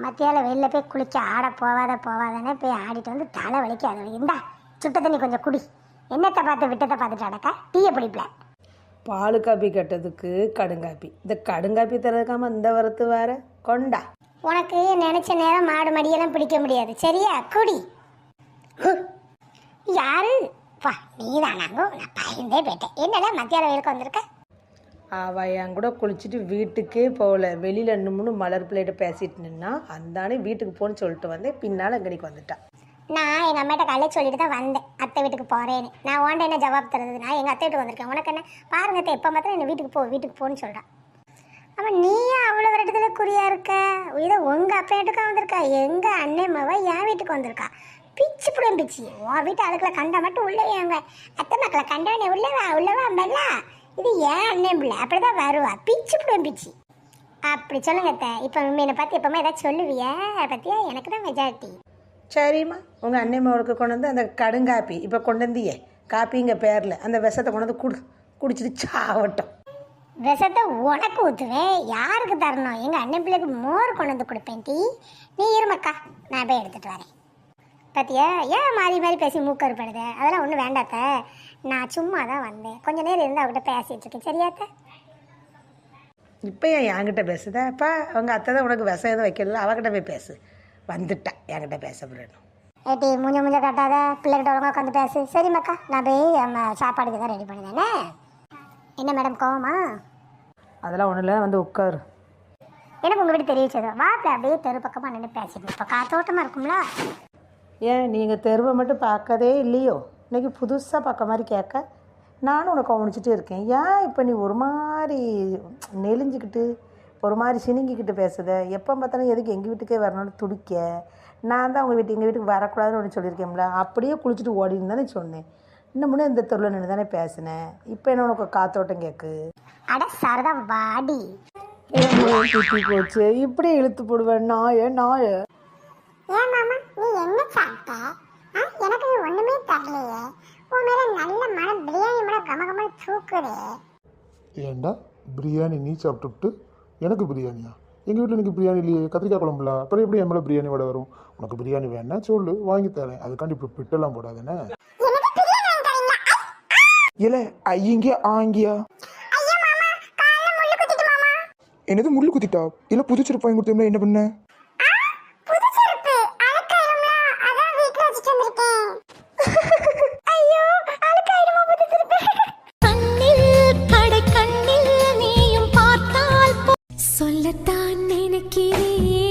மத்தியால வெளில போய் குளிக்க ஆட போவாதானே போய் ஆடிட்டு வந்து தலை வலிக்காது. இந்தா சுட்ட தண்ணி கொஞ்சம் குடி. என்னத்தை பார்த்து விட்டத்தை பார்த்துட்டு அடக்கா டீயை பிடிப்பல. பால் காப்பி கட்டதுக்கு கடுங்காப்பி, இந்த கடுங்காப்பி தரதுக்காம இந்த வரத்து வேற கொண்டா. உனக்கு நினைச்ச நேரம் மாடு மடியெல்லாம் பிடிக்க முடியாது சரியா, குடி. யாரு பா நீதானாங்கோ? நான் பயந்தே போயிட்டேன். என்னடா மத்தியால வெயிலுக்கு வந்திருக்க? அவள் என் கூட குளிச்சுட்டு வீட்டுக்கே போகல, வெளியில் 2-3 மலர் பிள்ளைகிட்ட பேசிட்டு நின்னா, அந்தானே வீட்டுக்கு போன்னு சொல்லிட்டு வந்தேன். பின்னால் அங்கனைக்கு வந்துட்டான். நான் எங்கள் அம்மாட்ட காலையில் சொல்லிட்டு தான் வந்தேன் அத்தை வீட்டுக்கு போகிறேன்னு. நான் ஓண்ட என்ன ஜவாப் தருது? நான் எங்கள் அத்தை வீட்டுக்கு வந்திருக்கேன். உனக்கு என்ன பாருங்க அத்தை எப்போ மாத்திரம் என்ன வீட்டுக்கு போன்னு சொல்கிறான். அவன் நீயும் அவ்வளோ வருடத்தில் குறியா இருக்க? இதை உங்கள் அப்பா வீட்டுக்கா வந்திருக்கா? எங்கள் அண்ணன் மவ என் வீட்டுக்கு வந்திருக்கா. பிச்சு புடம் பிச்சு உன் வீட்டு அதுக்குள்ள கண்டா மட்டும் உள்ளே அவங்க அத்தை மக்களை கண்டவனே உள்ளவா மெல்லா. இது ஏன் அண்ணன் பிள்ளை அப்படிதான் வருவா. பிச்சு புடம் பிச்சு அப்படி சொல்லுங்க அத்தை. இப்போ என்னை பார்த்து எப்பவுமே ஏதாச்சும் சொல்லுவியா? பத்தியா எனக்கு தான் மெஜாரிட்டி. சரிம்மா, உங்கள் அண்ணம்மாவுக்கு கொண்டு வந்து அந்த கடுங்காப்பி இப்போ கொண்டு வந்தியே காப்பிங்க பேரில் அந்த விஷத்தை கொண்டு வந்து குடிச்சிட்டு சாவட்டும். விஷத்தை உனக்கு ஊற்றுவேன். யாருக்கு தரணும்? எங்கள் அண்ணன் பிள்ளைக்கு மோர் கொண்டு வந்து கொடுப்பேன். டீ நீ இருமக்கா, நான் போய் எடுத்துகிட்டு வரேன். பார்த்தியா ஏன் மாறி பேசி மூக்கறுப்படுது? அதெல்லாம் ஒன்றும் வேண்டாத்த. நான் சும்மா தான் வந்தேன், கொஞ்ச நேரம் இருந்து அவகிட்ட பேசிகிட்டு இருக்கேன் சரியாத்த. இப்போ ஏன் என்கிட்ட பேசுதா? அப்பா அவங்க அத்தை தான் உனக்கு விஷம் எதுவும் வைக்கல, அவகிட்ட போய் பேசு. வந்துட்டா என்கிட்ட பேச போடணும். ஏட்டி மூஞ்ச காட்டாத, பிள்ளைகிட்ட ஒழுங்கா உட்காந்து பேசு. சரி மக்கா, நான் போய் நம்ம சாப்பாடுக்கு தான் ரெடி பண்ணுதானே. என்ன மேடம் கோவமா? அதெல்லாம் ஒன்றும் இல்லை, வந்து உட்காரு. எனக்கு உங்கள் வீட்டு தெரிவிச்சது வாப்பில் அப்படியே தெரு பக்கமாக நின்று பேசிட்டு இப்போ காத்தோட்டமாக இருக்கும்ல. ஏன் நீங்கள் தெருவை மட்டும் பார்க்கதே இல்லையோ? இன்றைக்கி புதுசாக பார்க்க மாதிரி கேட்க நானும் உனக்கு கவனிச்சுட்டே இருக்கேன். ஏன் இப்போ நீ ஒரு மாதிரி நெளிஞ்சிக்கிட்டு ஒரு மாதிரி சினுங்கிக்கிட்டு பேசுத? எப்போ பார்த்தாலும் எதுக்கு எங்கள் வீட்டுக்கே வரணும்னு துடிக்க? நான் தான் எங்கள் வீட்டுக்கு வரக்கூடாதுன்னு ஒன்று சொல்லியிருக்கேன்ல. அப்படியே குளிச்சுட்டு ஓடின்னு தானே சொன்னேன். இன்னும் முன்னே இந்த தெருவில் நின்று தானே பேசினேன். இப்போ என்ன உனக்கு காத்தோட்டம் கேட்கு? அட சாரதா வாடி. சுற்றி போச்சு, இப்படி இழுத்து போடுவேன் நாய. ஏன் மாமா நீ என்ன சாப்பிட்ட? எனக்கு நீ ஒண்ணுமே தரலையே. உன் மேல நல்ல மனம் பிரியாணி மேல கமகம தூக்குறே. ஏண்டா பிரியாணி நீ சாப்பிட்டுட்டு எனக்கு பிரியாணியா? எங்கள் வீட்டில் எனக்கு பிரியாணி இல்லையே, கத்திரிக்காய் குழம்புல. அப்புறம் எப்படி என் மேலே பிரியாணி வடை வரும்? உனக்கு பிரியாணி வேணா சொல்லு, வாங்கி தரேன். அதுக்காண்டி இப்படி பிட்டெல்லாம் போடாதானே. இல்ல ஐயங்க ஆங்கியா என்னது முள்ளு குத்திட்டா? இல்ல புதுச்செருப்பு வாங்கி கொடுத்தோம்ல, என்ன பண்ண?